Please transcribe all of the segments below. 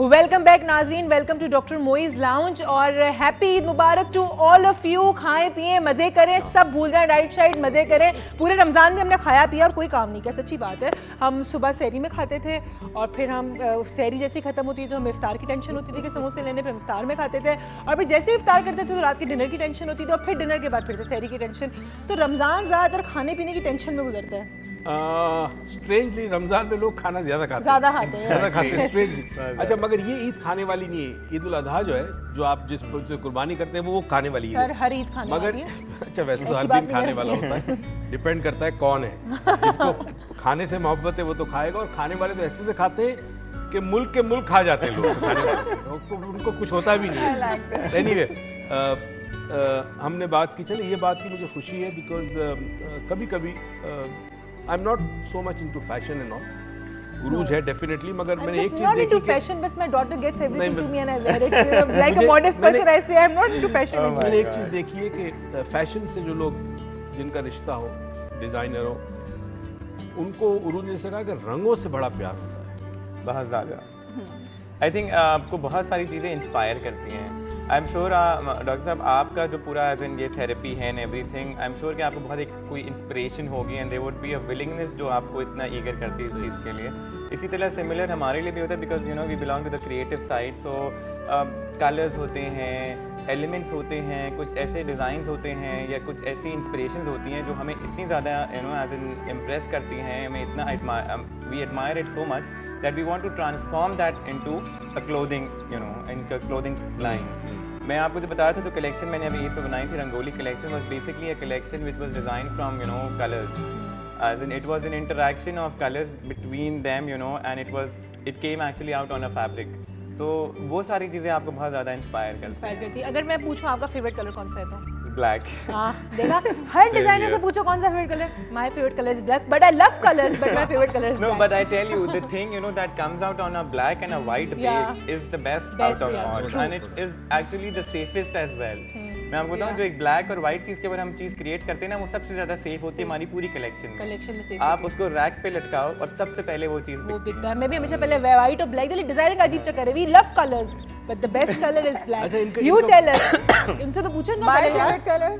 Welcome back नाजरीन, welcome to doctor Moiz lounge और happy Eid मुबारक टू ऑल ऑफ यू। खाएं पिएं मज़े करें, सब भूल जाएं, राइट साइड मज़े करें। पूरे रमज़ान में हमने खाया पिया और कोई काम नहीं किया, सच्ची बात है। हम सुबह सहरी में खाते थे और फिर हम सहरी जैसे ख़त्म होती थी तो हमें इफ्तार की टेंशन होती थी कि समोसे लेने, फिर इफ्तार में खाते थे और फिर जैसे इफ्तार करते थे तो रात की डिनर की टेंशन होती थी और फिर डिनर के बाद फिर से सहरी की टेंशन। तो रमज़ान ज़्यादातर खाने पीने की टेंशन में गुजरता है। स्ट्रेंजली रमज़ान में लोग खाना ज़्यादा खाते हैं स्ट्रेंजली। अच्छा, मगर ये ईद खाने वाली नहीं है। ईद उल अजहा जो है, जो आप जिस कुर्बानी करते हैं वो खाने वाली है। सर हर ईद खाने वाली है। अच्छा, वैसे तो हर दिन खाने वाला होता है, डिपेंड करता है कौन है। जिसको खाने से मोहब्बत है वो तो खाएगा, और खाने वाले तो ऐसे से खाते हैं कि मुल्क के मुल्क खा जाते हैं लोग खाने वाले, उनको कुछ होता भी नहीं है। एनीवे, हमने बात की, चलिए ये बात की मुझे खुशी है बिकॉज कभी कभी I am not so much into fashion and all. Urooj है डेफिनेटली, मगर मैंने एक चीज देखी कि फैशन, बस my daughter gets everything to me and I wear it like a modest person. I say I am not into fashion. मैंने एक चीज देखी है कि फैशन से जो लोग, जिनका रिश्ता हो, डिजाइनर हो, उनको उरूज ने कहा कि रंगों से बड़ा प्यार होता है, बहुत ज़्यादा। आई थिंक आपको बहुत सारी चीज़ें इंस्पायर करती हैं। आई एम श्योर डॉक्टर साहब, आपका जो पूरा एज इन ये थेरेपी है and everything, I am sure कि आपको बहुत एक कोई इंस्पिरेशन होगी and there would be a willingness जो आपको इतना ईगर करती है इस चीज़ के लिए। इसी तरह सिमिलर हमारे लिए भी होता है because you know we belong to the creative side. So colours होते हैं, एलिमेंट्स होते हैं, कुछ ऐसे डिज़ाइंस होते हैं या कुछ ऐसी इंस्पिरेशंस होती हैं जो हमें इतनी ज़्यादा you know as in impress करती हैं, हमें इतना we admire it so much that we want to transform that into a clothing, you know, in a clothing line. मैं आपको जो बता रहा था, जो कलेक्शन मैंने अभी ईद पे बनाई थी, rangoli collection was basically a collection which was designed from, you know, colors. As in it was an interaction of colors between them, you know, and it came actually out on a fabric. So वो सारी चीज़ें आपको बहुत ज़्यादा inspire करती है। अगर मैं पूछूं आपका फेवरेट कलर कौन सा है तो ब्लैक। देखा, हर डिजाइनर से पूछो कौन सा favourite colour. My favourite colour is black, but I love colours, but my favourite colour is black. No, but I tell you, the thing, you know, that comes out on a black and a white base is the best out of all, and it is actually the safest as well. मैं आपको बताऊं, जो एक black और white चीज के ऊपर हम चीज क्रिएट करते हैं ना, वो सबसे ज्यादा सेफ होती है हमारी पूरी कलेक्शन में सेफ। आप उसको रैक पे लटकाओ और सबसे पहले वो चीज बिकता है। मैं भी हमेशा पहले व्हाइट और ब्लैक, डिजाइनर का अजीब चक्कर है। We love colours but the best color is black. You tell us. इनसे तो पूछो ना। My favorite color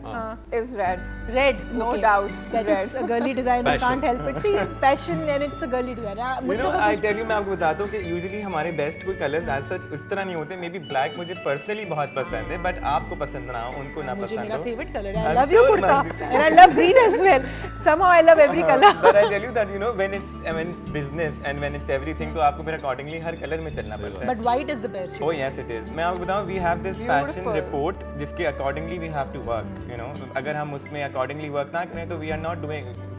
is red. Red, no doubt. That's a girly design. I can't help it. See, passion and it's a girly design. You know, I tell you, मैं आपको बताता हूँ कि usually हमारे बेस्ट कोई कलर्स एज सच उस तरह नहीं होते। मे बी ब्लैक मुझे पर्सनली बहुत पसंद है, बट आपको पसंद ना हो, उनको ना पसंद हो। मेरा फेवरेट कलर है। I love your kurta and I love green as well. Somehow I love every color. But I tell you that, you know, when it's business and when it's everything, तो आपको फिर accordingly हर colour में चलना पड़ता है। But white is the best. Oh yes, it is. मैं आपको बताऊँ, we have this fashion report जिसके accordingly we have to work. You know, अगर हम उसमें accordingly work ना करें तो we are not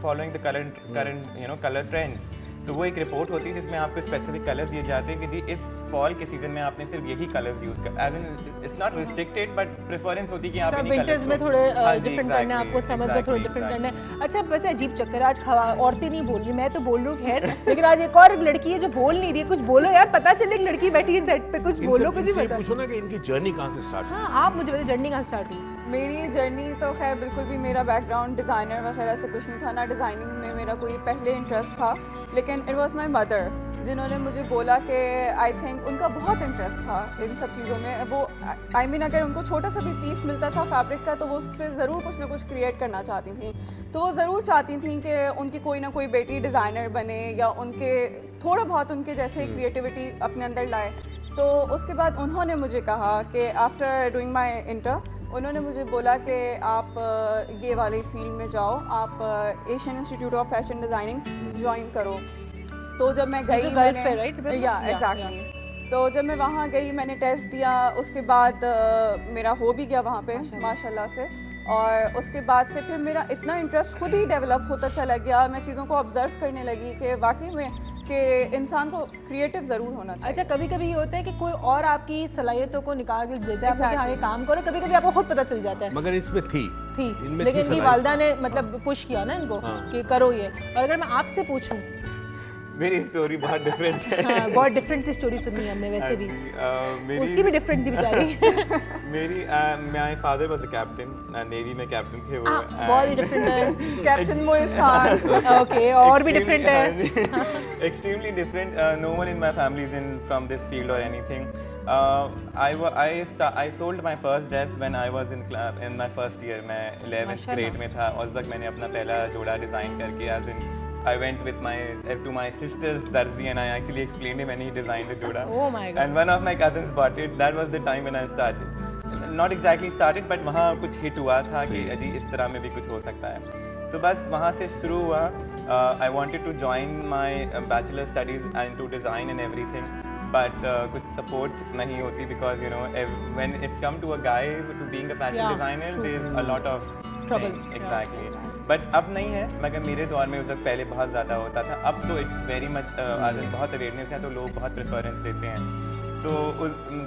following the current you know color trends. तो वो एक रिपोर्ट होती है जिसमें आपको स्पेसिफिक कलर्स दिए जाते हैं कि जी इस फॉल के सीजन में आपने सिर्फ यही कलर्स यूज कर, as in it's not restricted but preference होती है कि आप विंटर्स में थोड़े डिफरेंट करना है, आपको समर्स में थोड़ा डिफरेंट करना है। अच्छा, वैसे अजीब चक्कर है, आज औरतें नहीं बोल रही, मैं तो बोल रही हूँ खैर, लेकिन आज एक और लड़की है जो बोल नहीं रही है। कुछ बोलो यार, पता चले एक लड़की बैठी है सेट पे, कुछ बोलो, कुछ भी बताओ। पूछो ना कि इनकी जर्नी कहाँ से स्टार्ट हुई। हाँ, आप मुझे बताइए जर्नी कहाँ से स्टार्ट हुई। मेरी जर्नी तो खैर बिल्कुल भी, मेरा बैकग्राउंड डिज़ाइनर वगैरह से कुछ नहीं था, ना डिज़ाइनिंग में मेरा कोई पहले इंटरेस्ट था, लेकिन इट वाज माय मदर जिन्होंने मुझे बोला कि आई थिंक उनका बहुत इंटरेस्ट था इन सब चीज़ों में। वो आई मीन अगर उनको छोटा सा भी पीस मिलता था फैब्रिक का तो वो उससे ज़रूर कुछ ना कुछ क्रिएट करना चाहती थी। तो वो ज़रूर चाहती थी कि उनकी कोई ना कोई बेटी डिज़ाइनर बने या उनके थोड़ा बहुत उनके जैसे क्रिएटिविटी अपने अंदर लाए। तो उसके बाद उन्होंने मुझे कहा कि आफ्टर डूइंग माई इंटर, उन्होंने मुझे बोला कि आप ये वाली फील्ड में जाओ, आप Asian institute of fashion designing join करो। तो जब मैं गई, या एग्जैक्टली, तो जब मैं वहाँ गई, मैंने टेस्ट दिया, उसके बाद मेरा हो भी गया वहाँ पे माशाल्लाह से। और उसके बाद से फिर मेरा इतना इंटरेस्ट खुद ही डेवलप होता चला गया। मैं चीज़ों को ऑब्जर्व करने लगी कि वाकई में कि इंसान को क्रिएटिव ज़रूर होना चाहिए। अच्छा, कभी कभी ये होता है कि कोई और आपकी सलाहियतों को निकाल के देता है, आपको हाँ ये काम करो, कभी कभी आपको खुद पता चल जाता है। मगर इसमें थी लेकिन इनकी वालिदा ने मतलब पुश किया ना इनको कि करो ये। और अगर मैं आपसे पूछूं मेरी स्टोरी बहुत डिफरेंट है। हाँ, बहुत डिफरेंट सी स्टोरी सुनी हमने वैसे भी। मेरी उसकी भी डिफरेंट थी बेचारी। मेरी my father was a captain, navy में कैप्टन थे वो। बहुत ही डिफरेंट है। कैप्टन मोइज खान। ओके, और भी डिफरेंट है। Extremely different. No one in my family is from this field or anything. I sold my first dress when I was in my first year. मैं 11th grade में था और उस वक्त मैंने अपना पहला जोड़ा डिज़ाइन करके as in I went with to my sister's darzi and I actually explained him and he designed the joda. Oh my God. And one of my cousins bought it. That was the time when I started. Not exactly started, but वहाँ कुछ hit हुआ था कि अजी इस तरह में भी कुछ हो सकता है. So बस वहाँ से शुरू हुआ. I wanted to join my bachelor studies into design and everything. But कुछ support नहीं होती because you know when it's come to a guy to being a fashion designer, there's a lot of trouble. Exactly. But अब नहीं है, मगर मेरे दौर में उस वक्त पहले बहुत ज़्यादा होता था. अब तो it's very much आज बहुत awareness है तो लोग बहुत preference देते हैं. तो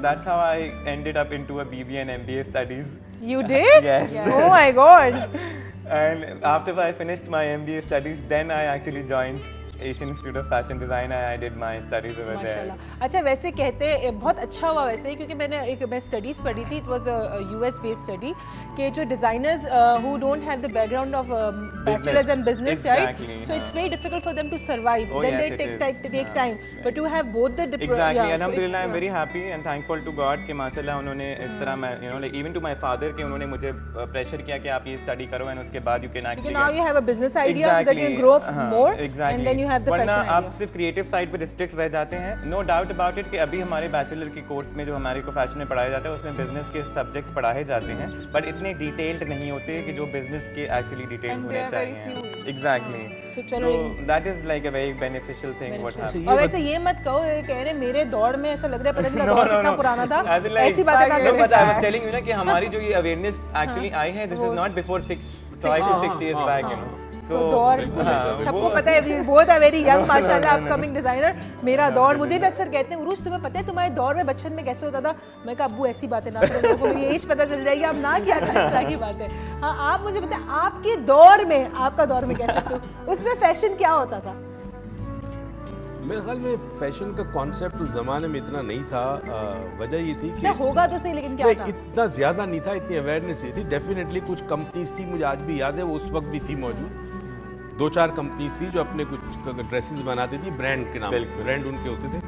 that's how I ended up into a BBA and MBA studies. You did? Yes. Oh my God. And after I finished my MBA studies, then I actually joined Asian Institute of Fashion Design and I did my studies over there. माशाल्लाह। अच्छा, वैसे कहते हैं बहुत अच्छा हुआ वैसे ही, क्योंकि मैं स्टडीज़ पढ़ी थी, it was a US based study, कि जो designers who don't have the background of bachelors and business, right, so it's very difficult for them to survive, then they take time, but you have both the Exactly. Alhamdulillah, I'm very happy and thankful to God कि माशाल्लाह उन्होंने इस तरह मैं you know like even to my father कि उन्होंने मुझे pressure किया कि आप ये स्टडी करो and उसके बाद you can actually now you have a business idea so that you can grow more and then you have the fashion idea. आप सिर्फ क्रिएटिव साइड पे रिस्ट्रिक्ट रह जाते हैं. नो डाउट अबाउट इट कि अभी हमारे बैचलर के कोर्स में जो हमारे को फैशन में पढ़ाया जाता है उसमें बिजनेस के सब्जेक्ट्स पढ़ाए जाते हैं, बट इतने डिटेल्ड नहीं होते कि जो बिजनेस के एक्चुअली डिटेल्स होने चाहिए. एग्जैक्टली. चलो that is like a very beneficial thing what happened. और वैसे ये मत कहो कह रहे मेरे दौर में ऐसा लग रहा है पता नहीं दौर कितना पुराना था, ऐसी बातें कर रहे but I was telling you ना कि हमारी जो ये अवेयरनेस एक्चुअली आई है, this is not before 5 to 6 years back, you know. So दौर सबको पता है, बहुत है वेरी यंग माशाल्लाह अपकमिंग डिजाइनर. मेरा दौर, मुझे भी अक्सर कहते हैं उरूज तुम्हें पता है तुम्हारे दौर में बचपन में कैसे होता था. मैं कहा अब्बू ऐसी बातें ना करो, लोगों को मेरी एज पता चल जाएगी, आप ना किया करें इस तरह की बातें. हाँ, आप मुझे बताएं आपके दौर में, आपका दौर में कह सकते हो, उसमें फैशन क्या होता था? मेरे ख्याल में फैशन का कॉन्सेप्ट उस ज़माने में इतना नहीं था. वजह ये थी कि होगा तो सही, लेकिन क्या था? इतना ज़्यादा नहीं था, इतनी अवेयरनेस नहीं थी. डेफिनेटली कुछ कंपनीज थी, मुझे आज भी याद है, वो उस वक्त भी थी मौजूद. 2-4 कंपनीज थी जो अपने कुछ ड्रेसेस बनाती थी ब्रांड के नाम पे, ब्रांड उनके होते थे.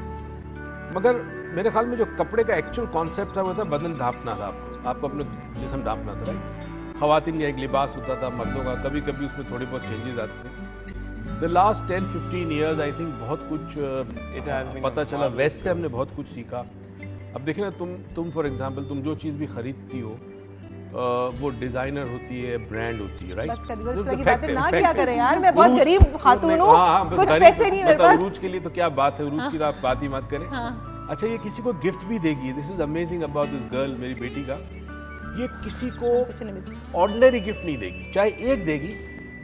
मगर मेरे ख्याल में जो कपड़े का एक्चुअल कॉन्सेप्ट था वो था बदन ढांपना था. आपको अपने जिस्म ढांपना था, राइट. ख़वातीन का एक लिबास होता था, मर्दों का कभी कभी उसमें थोड़े बहुत चेंजेस आते थे. The last 10-15 years I think बहुत कुछ पता चला, वेस्ट से हमने बहुत कुछ सीखा. अब देखिए ना, तुम फॉर एग्जांपल तुम जो चीज़ भी खरीदती हो वो डिजाइनर होती है, ब्रांड होती है, राइट. बस की बातें ना क्या करें यार, मैं बहुत गरीब खातून हूँ, कुछ पैसे नहीं मेरे पास. उरूज के लिए तो क्या बात है, उरूज की आप बात ही मत करें. अच्छा, ये किसी को गिफ्ट भी देगी. This is amazing about this girl, मेरी बेटी का. ये किसी को ऑर्डिनरी गिफ्ट नहीं देगी, चाहे एक देगी,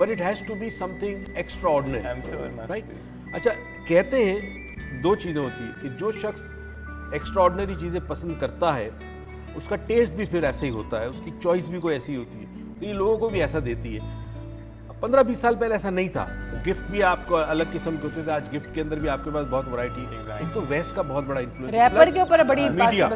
but it has to be something extraordinary, right. अच्छा, कहते हैं 2 चीज़ें होती है कि जो शख्स एक्स्ट्रा ऑर्डिनरी चीज़ें पसंद करता है उसका टेस्ट भी फिर ऐसा ही होता है, उसकी चॉइस भी कोई ऐसी ही होती है. तो ये लोगों को भी ऐसा देती है. 15-20 साल पहले ऐसा नहीं था. गिफ्ट भी आपको अलग किस्म के होते थे. आज गिफ्ट के अंदर भी आपके पास बहुत वैरायटी है. एक तो वेस्ट का बहुत बड़ा इन्फ्लुएंस, रैपर के ऊपर बड़ी मीडिया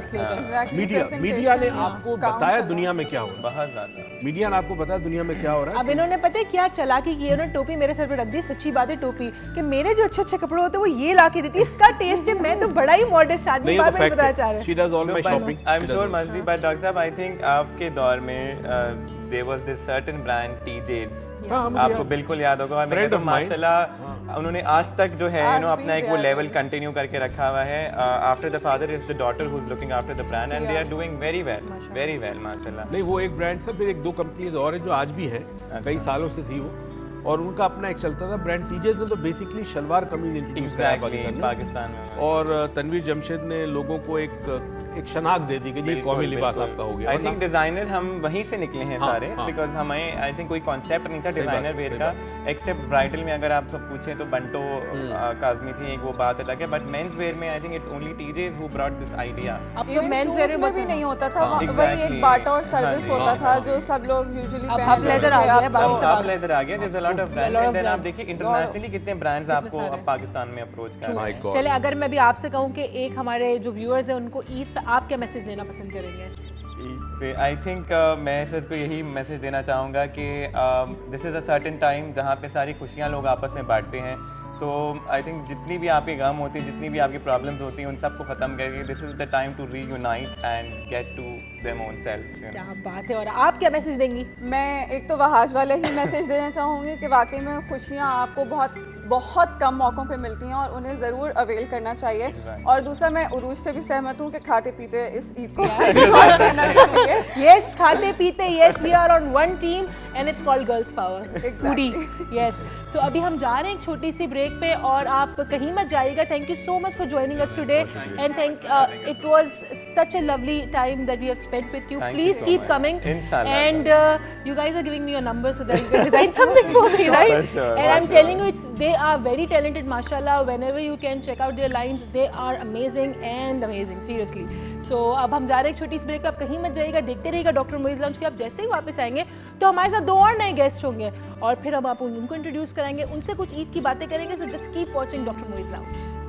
ने आपको बताया दुनिया में क्या हो रहा है. बहुत ज़्यादा मीडिया ने आपको बताया दुनिया में क्या हो रहा है. अब इन्होंने पता है क्या चालाकी की, उन्होंने टोपी मेरे सर पे रख दी. सच्ची बात है, टोपी कि मेरे जो अच्छे अच्छे कपड़े होते हैं वो ये ला के देती है. इसका टेस्ट है, मैं तो बड़ा ही मॉडेस्ट आदमी, बार बार बताना चाह रहे हैं. She does all my shopping. I'm sure must be, but doctor साहब, I think आपके दौर में there was this certain brand TJ's. आपको बिल्कुल याद होगा. मेरे तो माशाल्लाह उन्होंने आज तक जो है यू नो अपना एक वो लेवल कंटिन्यू करके रखा हुआ है. After the father is the daughter who is looking after the brand and they are doing very well माशाल्लाह. नहीं, वो एक ब्रांड था, फिर एक 2 कंपनीज और है जो आज भी है, कई सालों से थी वो, और उनका अपना एक चलता था ब्रांड. टीजेस ने तो बेसिकली शलवार कमीज इंट्रोड्यूस किया पाकिस्तान में. और तनवीर जमशेद ने लोगों को एक एक शनाख्त दे दी कि जी कौमी लिबास आपका हो गया। आई थिंक डिजाइनर हम वहीं से निकले हैं हाँ, सारे, हाँ। बिकॉज हमें आई थिंक कोई कॉन्सेप्ट नहीं था सही डिजाइनर बात, वेयर सही का, एक्सेप्ट ब्राइडल में अगर आप सब पूछें तो बंटो काज़मी थी, एक वो बात अलग है, बट मेंस वेयर में I think it's only teases who brought this idea. अब तो इवन मेंस शूज वेयर में भी नहीं होता था, हाँ, वही एक exactly. बाटा और हाँ सर्विस जी, होता हाँ, था हाँ। जो सब लोग यूजुअली अब हाफ लेदर आ गया है, बाकी तो से आप बात। लेदर आ गया, there a lot of A lot brands, of and आप brands. देखिए इंटरनेशनली कितने ब्रांड्स आपको सारे। अब पाकिस्तान में अप्रोच कर रहे My हैं। God. चले, अगर मैं भी आपसे कहूँ कि एक हमारे जो व्यूअर्स हैं उनको ईद पे आप क्या मैसेज देना पसंद करेंगे? आई थिंक मैं सबको यही मैसेज देना चाहूँगा कि this is a certain time जहाँ पे सारी खुशियाँ लोग आपस में बांटते हैं। सो आई थिंक जितनी भी आपके गम होती है, जितनी भी आपकी प्रॉब्लम्स होती हैं, उन सबको ख़त्म करके this is the time to reunite and get to them own self. क्या बात है। और आप क्या मैसेज देंगी? मैं एक तो वहाज वाले ही मैसेज देना चाहूँगी कि वाकई में खुशियाँ आपको बहुत बहुत कम मौक़ों पे मिलती हैं और उन्हें ज़रूर अवेल करना चाहिए। Exactly. और दूसरा, मैं उरूज से भी सहमत हूँ कि खाते पीते इस ईद को enjoy करना चाहिए। Yes, खाते पीते, yes, we are on one team and it's called girls power. Foodie, yes. So अभी हम जा रहे हैं एक छोटी सी ब्रेक पे और आप कहीं मत जाइएगा। Thank you so much for joining us today and it was such a lovely time that we have spent with you. Thank you Please so keep much. coming. Inshallah. And you guys are giving me your number so that you can design something for me, right? For sure, And I'm for telling sure. you, they are very talented, mashallah. Whenever you can check out their lines, they are amazing and amazing, seriously. So अब हम जा रहे हैं एक छोटी सी break पे, आप कहीं मत जाइएगा, देखते रहिएगा डॉक्टर मोइज़ लाउंज की। आप जैसे ही वापस आएंगे तो हमारे साथ 2 और नए गेस्ट होंगे और फिर हम आप उनको इंट्रोड्यूस कराएंगे, उनसे कुछ ईद की बातें करेंगे। So just keep watching doctor Moiz lounge.